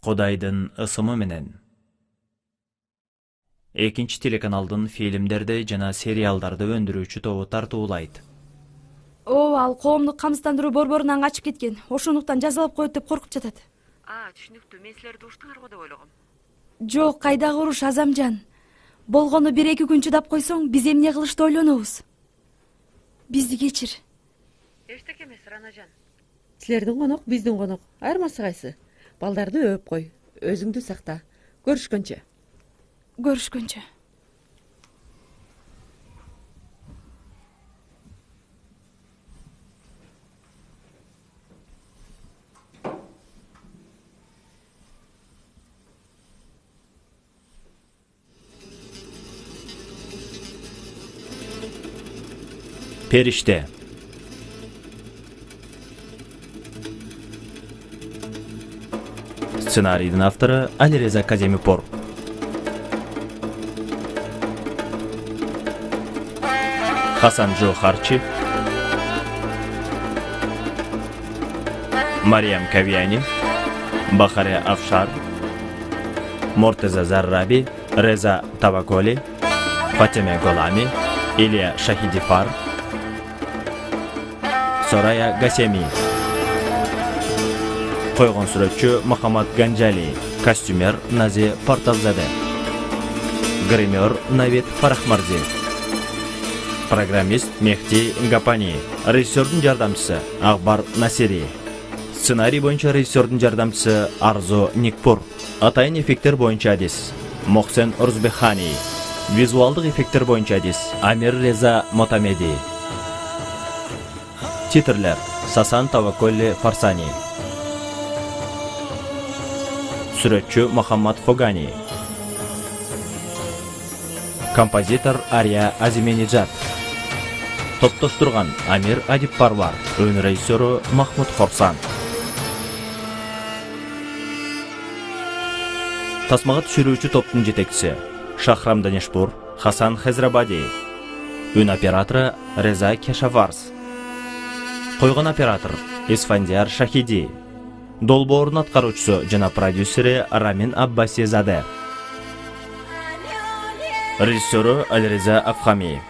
Кудайдын ысымы менен. Экинчи телеканалдын фильмдерди жана сериалдарды өндүрүүчү тобу тартуулайт. Ооба, ал коомдук камсыздандыруу борборунан качып кеткен. Ошондуктан жазалап коет деп коркуп жатат. Түшүнүктүү. Мен силерди уруштуңар го деп ойлогом. Жок, кайдагы уруш, Азамжан. Болгону 1-2 күн чыдап койсоң, биз эмне кылышты ойлонобуз. Бизди кечир. Эчтеке эмес, Раначан. Силердин конок, биздин конок. Айырмасы кайсы? Балдарды өп кой. Өзүңдү сакта. Көрүшкөнчө. Көрүшкөнчө. Периште. Сценарийдин автору Алиреза Каземипор. Хасан Джохарчи, Мариям Кавияни, Бахаре Афшар, Мортеза Зарраби, Реза Таваколи, Фатиме Голами, Илья Шахидифар, Сорая Гасеми. Койгон сүрөтчү Мухаммад Ганжали, костюмер Нази Портавзаде, гример Навид Фарахмарзи, программист Мехти Гапани, режиссердин жардамчысы Акбар Насири, сценарий боюнча режиссердин жардамчысы Арзу Никпур, атайын эффекттер боюнча адис Мохсен Урзбехани, визуалдык эффекттер боюнча адис Амир Реза Мотамеди. Титрлер: Сасан Таваколли Фарсани, сүрөтчү Мухаммад Фогани, композитор Ария Азимениджат, топтоштурган Амир Адиппарвар, өн режиссеру Махмуд Хорсан. Тасмага түшүрүүчү топтун жетекчиси Шахрам Данишпур, Хасан Хезрабади, өн оператору Реза Кешаварс, койгон оператор Исфандияр Шахиди, долбоордун аткаруучусу жана продюсери Рамин Аббасизаде, режиссеру Алиреза Афхами.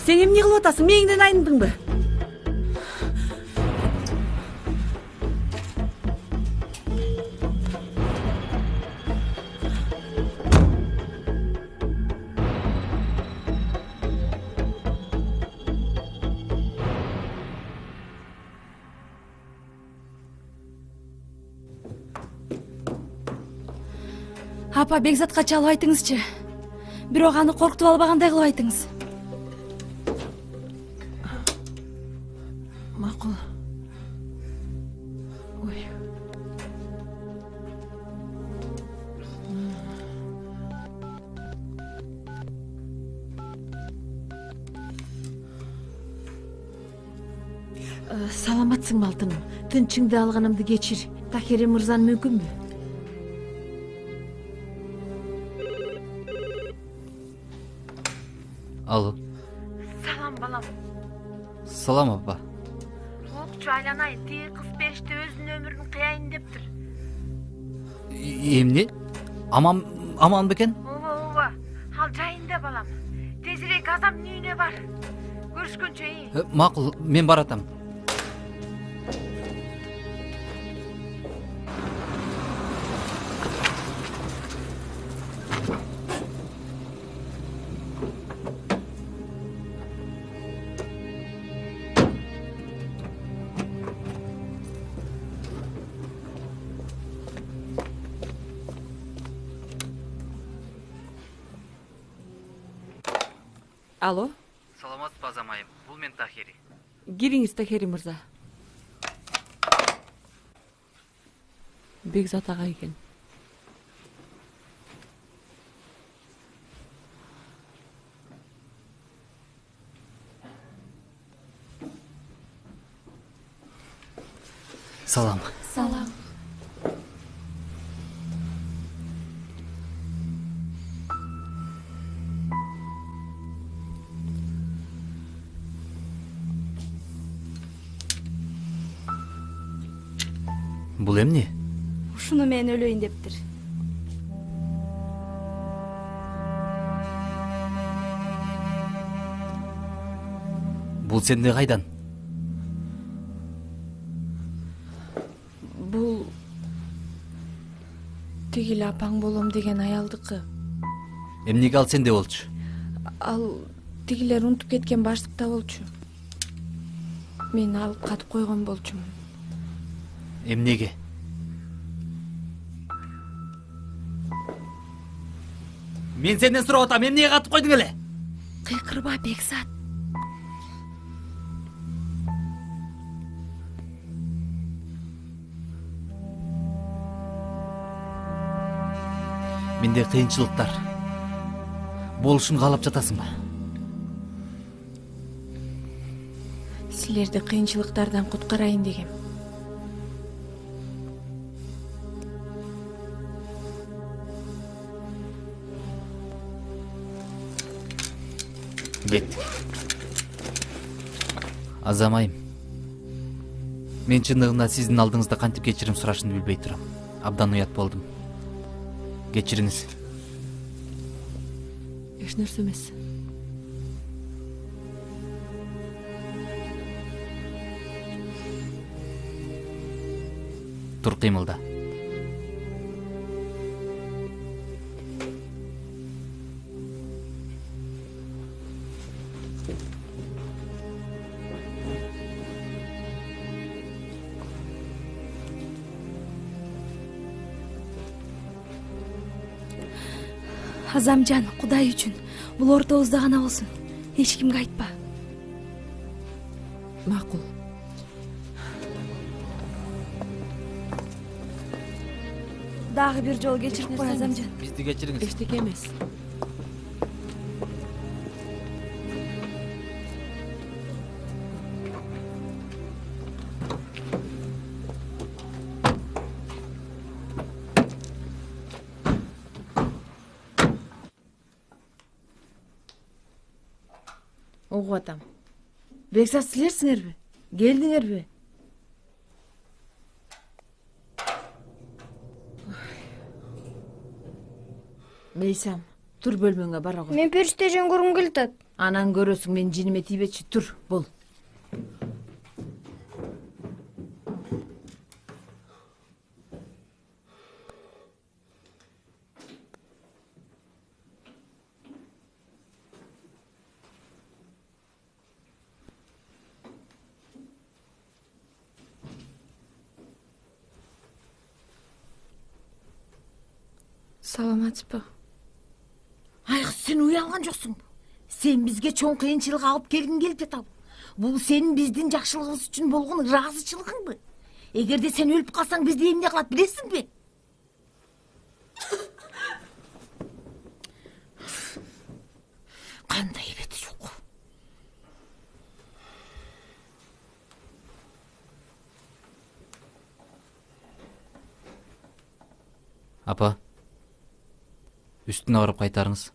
Сен эмне кылып атасың? Мээңден айындыңбы? Апа, Бекзатка чалып айтыңызчы. Бирок аны коркутуп албагандай кылып айтыңыз. Макул. Ой. Саламатсыңбы алтыным? Тынчыңды алганымды кечир. Тахири мырзан мүмкүнбү? Алло. Салам, балам. Салам апа. Окчу айланайын, тиги кыз периште өзүнүн өмүрүн кыяйын дептир. Эмне? Аман бекен? Ооба. Ал жайында, балам. Тезирээк Азамдын үйүнө бар. Көрүшкөнчө. Макул, мен баратам. Алло? Саламатсызбы Азамайым, бул мен Тахири. Кириңиз, Тахери мырза. Бекзат ага экен. Салам. Салам. Бул эмне? Ушуну мен өлөйүн дептир. Бул сенде кайдан? Бул тигил апаң болом деген аялдыкы. Эмнеге ал сенде болчу? Ал тигилер унутуп кеткен баштыкта болчу. Мен алып катып койгон болчумун. Эмнеге? Мен сенден сурап атам, эмнеге катып койдуң эле? Кыйкырба, Бекзат. Менде кыйынчылыктар болушун каалап жатасыңбы? Силерди кыйынчылыктардан куткарайын дегем. Кеттик. Азамайым. Мен чындыгында сиздин алдыңызда кантип кечирим сурашымды билбей турам. Абдан уят болдум. Кечириңиз. Эч нерсе эмес. Тур кыймылда. Азамжан, Кудай үчүн бул ортобузда гана болсун. Эч кимге айтпа. Макул. Дагы бир жолу кечирип кой, Азамжан. Бизди кечириңиз. Эчтеке эмес. Угуп атам. Бекзат, силерсиңерби? Келдиңерби? Мейсам, тур бөлмөңө бара кой. Мен периште жөн көргүм келип атат. Анан көрөсүң, мен жиниме тийбечи. Тур, бол. Саламатсызбы? Айгы, сен уялган жоксуңбу? Сен бизге чоң кыйынчылык алып келгиң келип жатабы? Бул сенин биздин жакшылыгыбыз үчүн болгон ыраазычылыгыңбы? Эгерде сен өлүп калсаң, бизди эмне кылат билесиңби? Кандай бети жок. Апа. Үстүнө барып кайтарыңыз.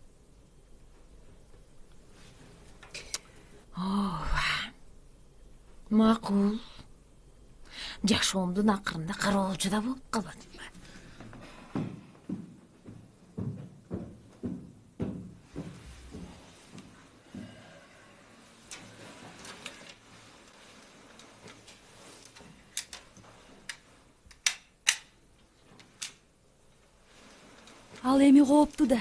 Макул. Жашоомдун акырында кароочу да болуп калбадымбы? Ал эми коопту да.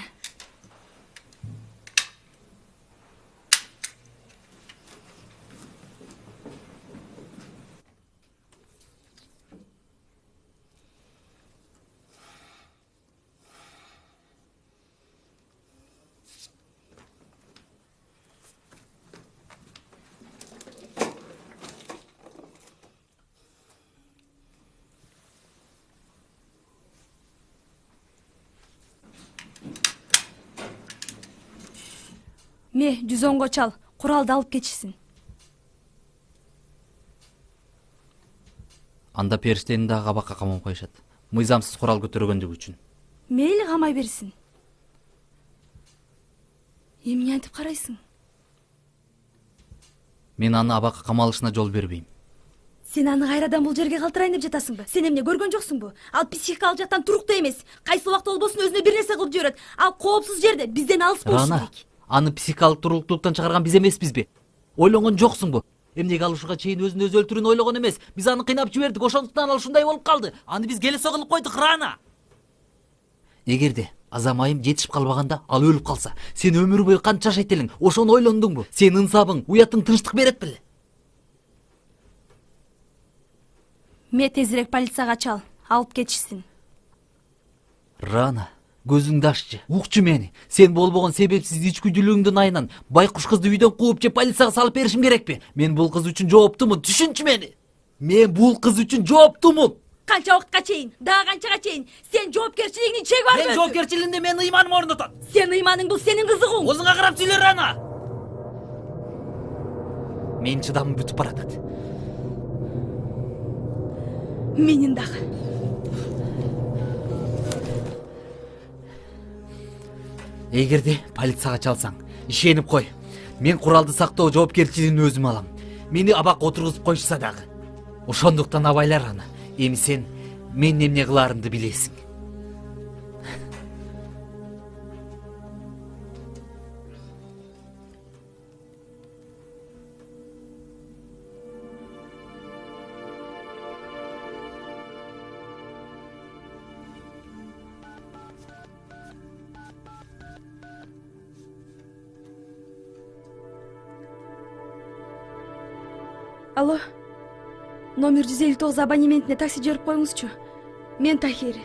ме 110-го чал, куралды алып кетишсин. Анда периштени дагы кабакка камап коюшат. Мыйзамсыз курал көтөргөндүгү үчүн. Мейли камай берсин. Эмне антип карайсың? Мен аны абакка камалышына жол бербейм. Сен аны кайрадан бул жерге калтырайын деп жатасыңбы? Сен эмне көргөн жоксуңбу? Ал психикалык жактан туруктуу эмес. Кайсы убакта болбосун өзүнө бир нерсе кылып жиберет. Ал коопсуз жерде, бизден алыс болушу Рана, керек. аны психикалык туруктуулуктан чыгарган биз эмеспизби? Ойлонгон жоксуңбу? Эмнеге ал ушуга чейин өзүн өзү өлтүрүүнү ойлогон эмес. Биз аны кыйнап жибердик, ошондуктан ал ушундай болуп калды. Аны биз келесо кылып койдук, Рана. Эгерде азамайым жетишип калбаганда ал өлүп калса, сен өмүр бою кантип жашайт элең? Ошону ойлондуңбу? Сенин ынсабың, уятың тынчтык берет беле? Ме тезирээк полицияга чал, алып кетишсин. Рана, көзүңдү аччы, укчу мени. Сен болбогон себепсиз ичкүдүүлүгүңдүн айынан байкуш кызды үйдөн кууп же полицияга салып беришим керекпи? Мен бул кыз үчүн жооптумун, түшүнчү мени. Мен бул кыз үчүн жооптумун. Канча убакытка чейин? Дагы канчага чейин? Сен жоопкерчилигиңдин чеги барбы? Мен жоопкерчилигимди менин ыйманым орнотот. Сен ыйманың бул сенин кызыгың. Өзүңө карап сүйлө, Рана. Менин чыдамым бүтүп баратат. Менин дагы. Эгерде полицияга чалсаң, ишенип кой. Мен куралды сактоо жоопкерчилигин өзүм алам. Мени абакка отургузуп коюшса дагы. Ошондуктан абайла, Рана. Эми сен мен эмне кылаарымды билесиң. Алло. Номер 159 абонементине такси жиберип коюңузчу. Мен Тахири.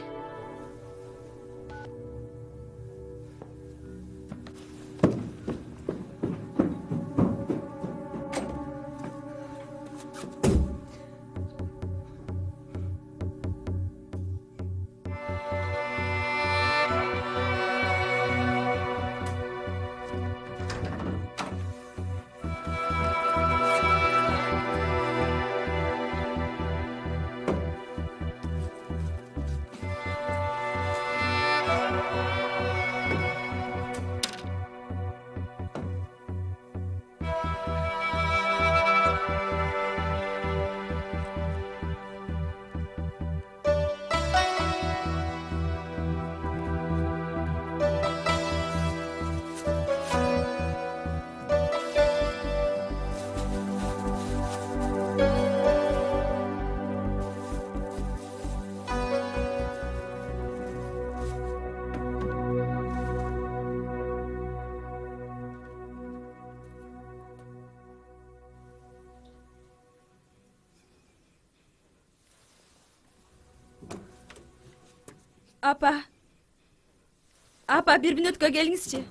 Апа, бир мүнөткө келиңизчи.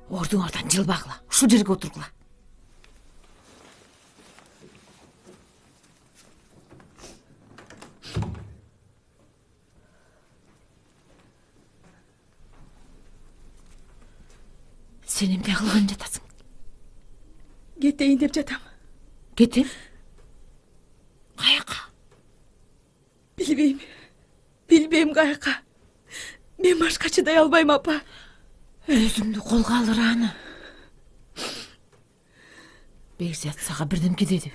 Ордуңардан жылбагыла, ушул жерге отургула. Сен эмне кылган жатасың? Кетейин деп жатам. Кетем? Каяка? Билбейм каяка. Мен башка чыдай албайм, апа. Өзүңдү колго ал, Рана. Бекзат сага бирдемке деди.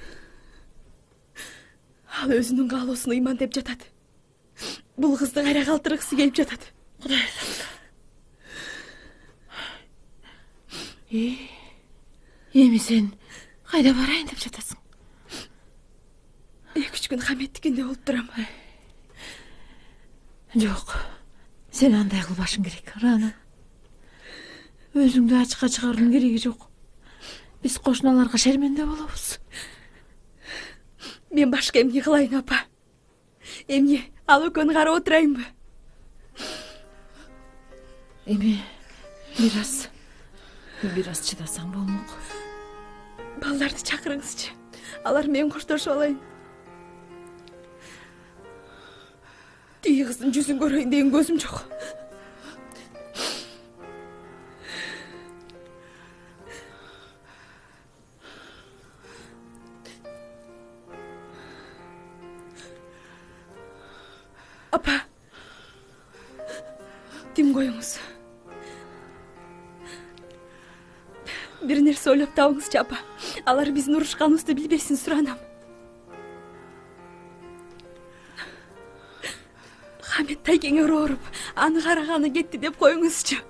Ал өзүнүн каалоосун ыйман деп жатат. Бул кызды кайра калтыргысы келип жатат. Кудай сактасын. Эми сен кайда барайын деп жатасың? 2-3 күн Хаметтикинде болуп турам. Жок, сен андай кылбашың керек, Рана. Өзүңдү ачыкка чыгаруунун кереги жок. Биз кошуналарга шерменде болобуз. Мен башка эмне кылайын, апа? Эмне ал экөөнү карап отурайынбы? Эми бир аз чыдасаң болмок. Балдарды чакырыңызчы. Алар менен коштошуп алайын. Тиги кыздын жүзүн көрөйүн деген көзүм жок. Апа. Дем коюңуз. Бир нерсе ойлоп табыңызчы, апа. Алар биздин урушканыбызды билбесин, суранам. Хамет тайкеңе ооруп, аны караганы кетти деп коюңузчу.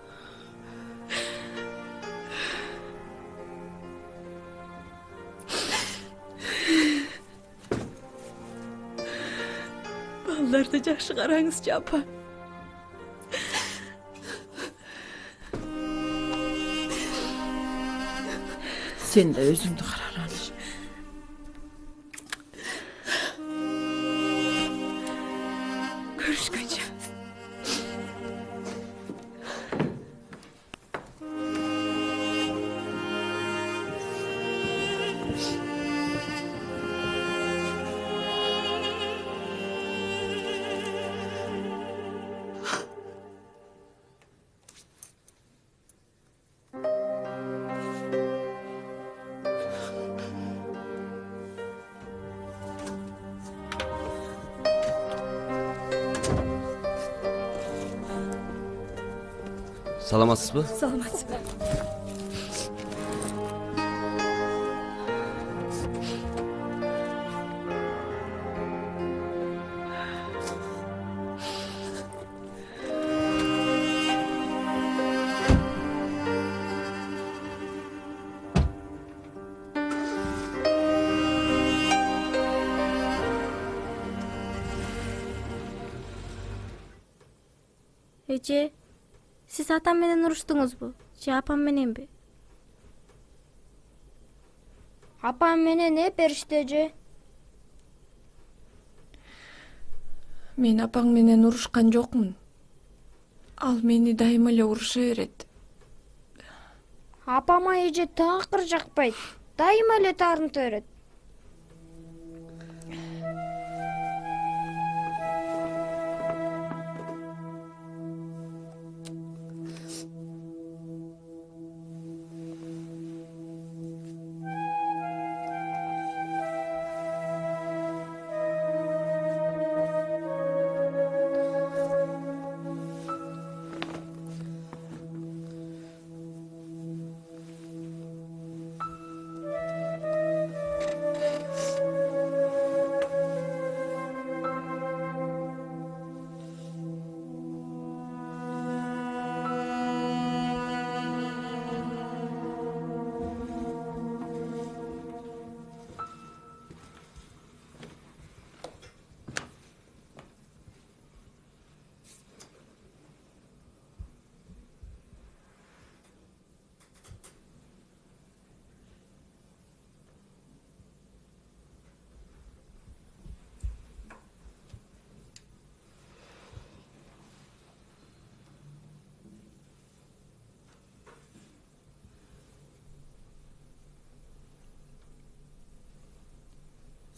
Балдарды жакшы караңызчы, апа. Sen de özüңдү караланыш. Көрүшкөнчө. Саламатсызбы? Саламатсызбы? Эже, сиз атам менен уруштуңузбу же апам мененби? Апам менен эпериште эже. Мен апаң менен урушкан жокмун. Ал мени дайыма эле уруша берет. Апама эже такыр жакпайт. Дайыма эле таарынта берет.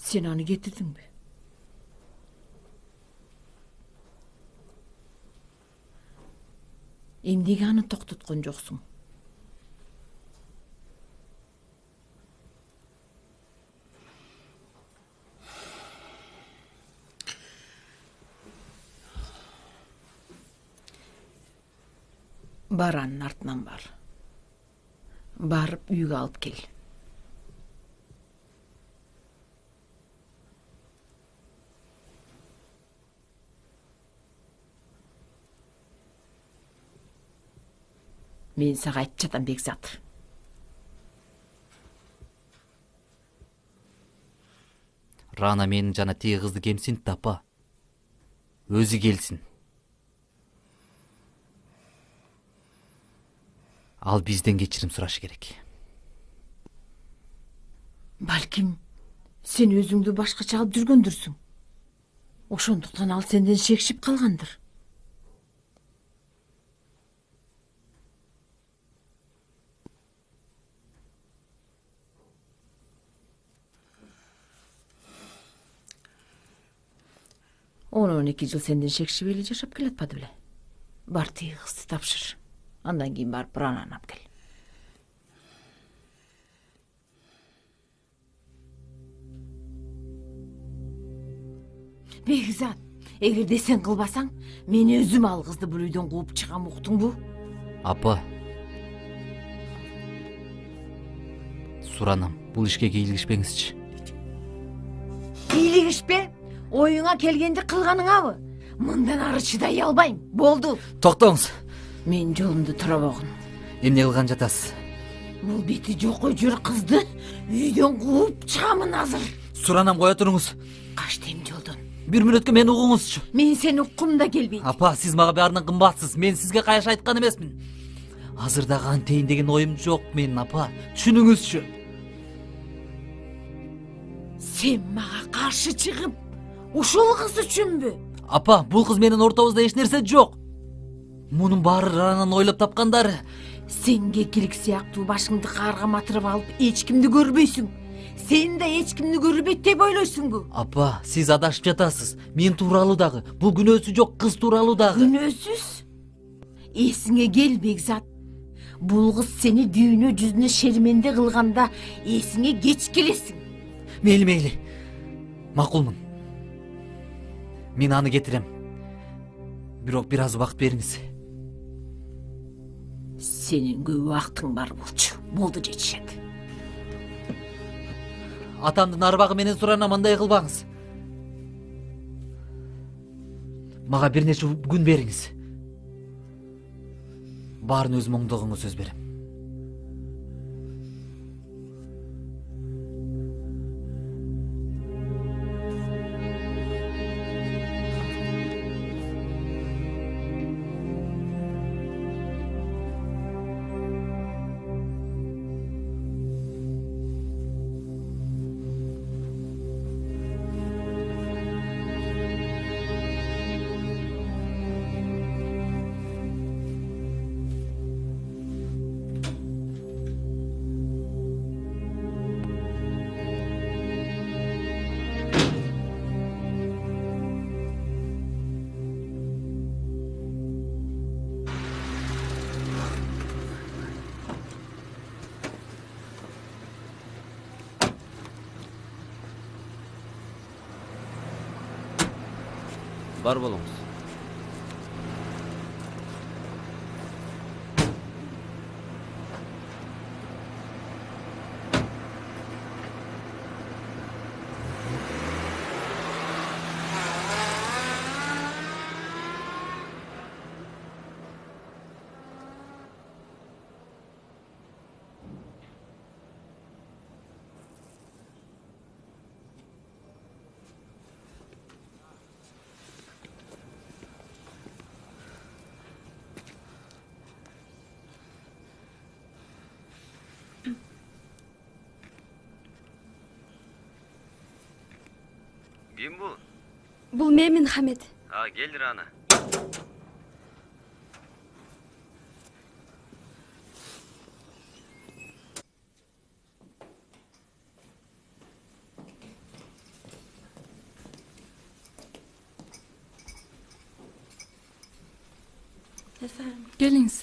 Sen аны кетирдиңби? Эмнеге аны токтоткон жоксуң? Бар, анын артынан бар. Барып үйгө алып кел. Мен сага айтып жатам, Бекзат. Рана менин жана тиги кызды кемсинтти, апа. Өзү келсин. Ал бизден кечирим сурашы керек. Балким, сен өзүңдү башкача алып жүргөндүрсүң. Ошондуктан ал сенден шекшип калгандыр. Он 12 жыл сенден шекшип эле жашап келатпады беле? Бар, тиги кызды тапшыр. Андан кийин барып Рананы алып кел. Бекзат, Эгерде сен кылбасаң, мен өзүм ал кызды бул үйдөн кууп чыгам, уктуңбу? Апа. Суранам, бул ишке кийлигишпеңизчи. Кийлигишпе? Оюңа келгенди кылганыңабы? Мындан ары чыдай албайм. Болду. Токтоңуз. Мен жолумду тура болгон. Эмне кылган жатасыз? Бул бети жокко жүр кызды үйдөн кууп чыгамын азыр. Суранам, кое туруңуз. Качтым жолдон. Бир мүнөткө мени угуңузчу. Мен сени уккум да келбейт. Апа, сиз мага баарынан кымбатсыз. Мен сизге каяш айткан эмесмин. Азырда кантейин деген оюм жок менин, апа. Түшүнүңүзчү. Сен мага каршы чыгып, ушул кыз үчүнбү? Апа, бул кыз менен ортобузда эч нерсе жок. Мунун баары Рананын ойлоп тапкандары. Сен кекилик сыяктуу башыңды каарга матырып алып, эч кимди көрбөйсүң. Сен да эч кимди көрбөйт деп ойлойсуңбу? Апа, сиз адашып жатасыз. Мен тууралуу дагы, бул күнөөсү жок кыз тууралуу дагы. Күнөөсүз? Эсиңе кел, Бекзат. Бул кыз сени дүйнө жүзүнө шерменде кылганда эсиңе кеч келесиң. Мейли. Макулмун. Мен аны кетирем. Бирок бир аз убакыт бериңиз. Сенин көп убактың бар болчу. Болду, жетишет. Атамдын арбагы менен Суранам, андай кылбаңыз. Мага бир нече күн бериңиз. Баарын өзүм оңдогонго сөз берем. Бар болуңуз. Ким бул? Бул менмин, Хамет. Келди Рана. Келиңиз.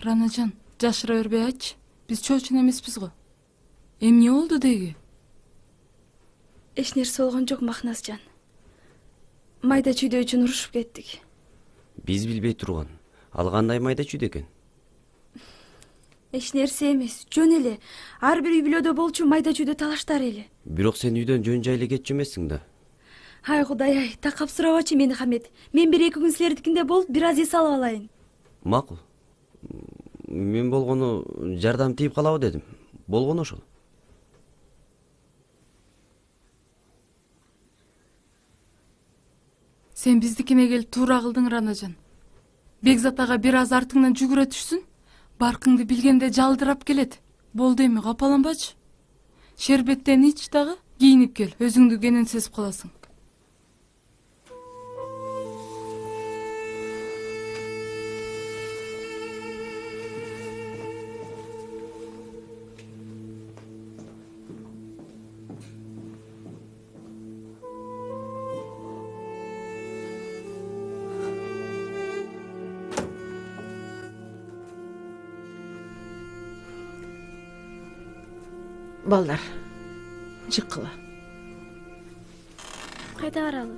Ранажан, жашыра бербей айтчы. Биз чоочун эмеспиз го. Эмне болду деги? Эч нерсе болгон жок, Махназжан. Майда чүйдө үчүн урушуп кеттик. Биз билбей турган. Ал кандай майда чүйдө экен? Эч нерсе эмес, жөн эле. Ар бир үй бүлөдө болчу майда чүйдө талаштар эле. Бирок сен үйдөн жөн жайлы кетчү эмессиң да. Ай Кудай ай, такап сурабачы мени, Хамет. Мен 1-2 күн силердикинде болуп, бир аз эс алып алайын. Макул. Мен болгону жардам тийип калабы дедим. Болгону ошол. Сен биздикине келип туура кылдың, Ранажан. Бекзат ага бир аз артыңдан жүгүрө түшсүн. Баркыңды билгенде жалдырап келет. Болду эми, капаланбачы. Шербеттен ич дагы, кийинип кел. Өзүңдү кенен сезип каласың. балдар, чыккыла. Кайда баралы?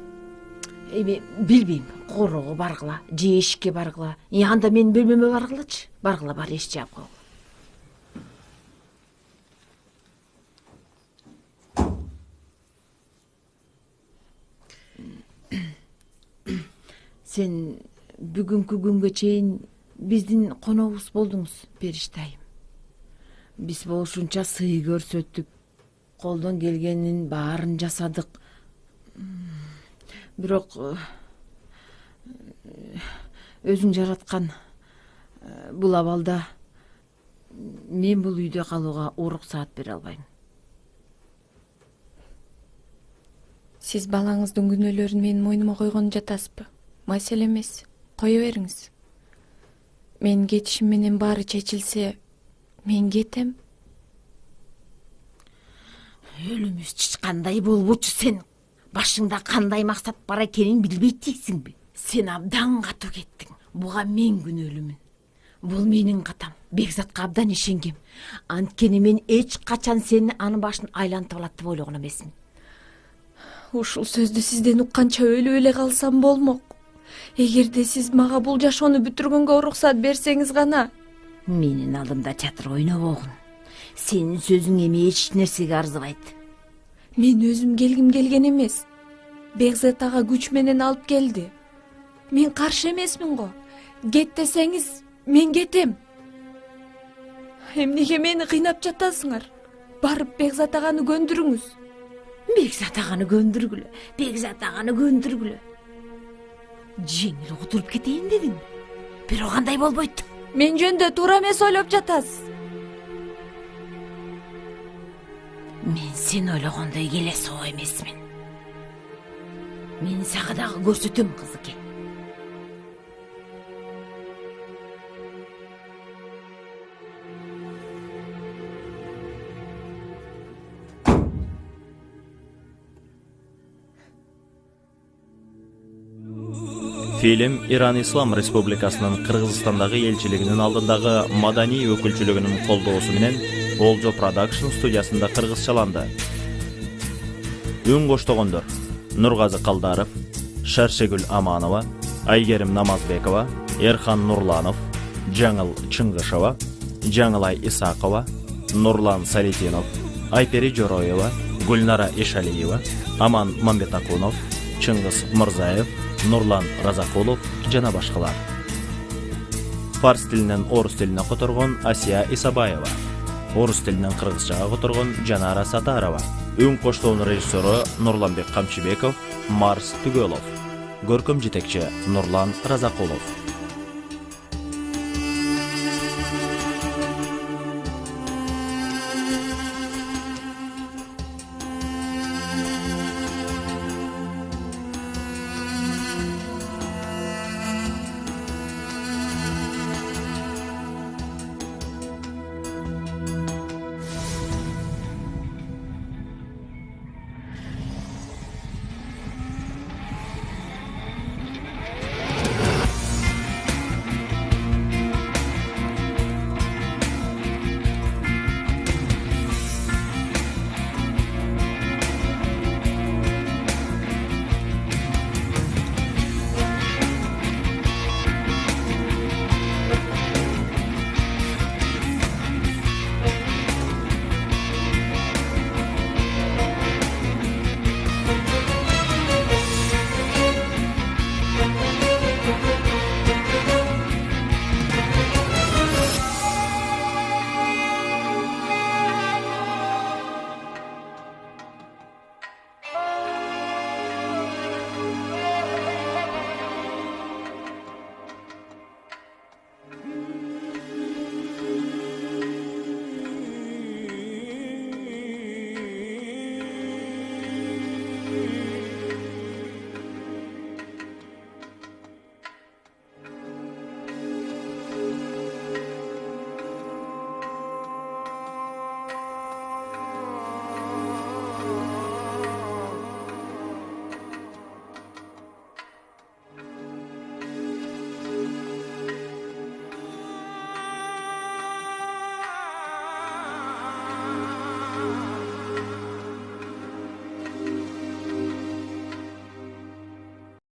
Эми билбейм, корого баргыла, же эшикке баргыла. Анда менин бөлмөмө баргылачы. Баргыла, бар эшик жаап койгула. Сен бүгүнкү күнгө чейин биздин коногубуз болдуңуз, Периште айым. Биз болушунча сый көрсөттүк, колдон келгенин баарын жасадык. Бирок өзүң жараткан бул абалда мен бул үйдө калууга уруксаат бере албайм. Сиз балаңыздын күнөөлөрүн менин мойнума койгону жатасызбы? Маселе эмес, кое бериңиз. Менин кетишим менен баары чечилсе, мен кетем. Өлүмүз кандай болбочу, сен башыңда кандай максат бар экенин билбей тийсиңби? Сен абдан катуу кеттиң. Буга мен күнөөлүмүн. Бул менин катам. Бекзатка абдан ишенгем. Анткени мен эч качан сени анын башын айлантып алат деп ойлогон эмесмин. Ушул сөздү сизден укканча өлүп эле калсам болмок. Эгерде сиз мага бул жашоону бүтүргөнгө уруксат берсеңиз гана. Менин алдымда чатыр ойнобогун. Сенин сөзүң эми эч нерсеге арзыбайт. Мен өзүм келгим келген эмес. Бекзат ага күч менен алып келди. Мен каршы эмесмин го. Кет десеңиз, мен кетем. Эмнеге мени кыйнап жатасыңар? Барып Бекзат аганы көндүрүңүз. Бекзат аганы көндүргүлө, Бекзат аганы көндүргүлө. Жеңил отуруп кетейин дедиң. Бирок андай болбойт. Мен жөнүндө туура эмес ойлоп жатасыз. Мен сен ойлогондой келесоо эмесмин. Мен сага дагы көрсөтөм, кызыке. Фильм Иран Ислам Республикасынын Кыргызстандагы элчилигинин алдындагы маданий өкүлчүлүгүнүн колдоосу менен Болжо Продакшн студиясында кыргызчаланды. Үн коштогондор: Нургазы Калдаров, Шаршегүл Аманова, Айгерим Намазбекова, Эрхан Нурланов, Жаңыл Чыңгышева, Жаңылай Исакова, Нурлан Салитинов, Айпери Жороева, Гүлнара Ишалиева, Аман Мамбетакунов, Чыңгыз Мырзаев, Нурлан Разакулов жана башкалар. Фарс тилинен орус тилине которгон Асия Исабаева, орус тилинен кыргызчага которгон Жанара Сатарова, үн коштоонун режиссеру Нурланбек Камчыбеков, Марс Түгөлов, көркөм жетекчи Нурлан Разакулов.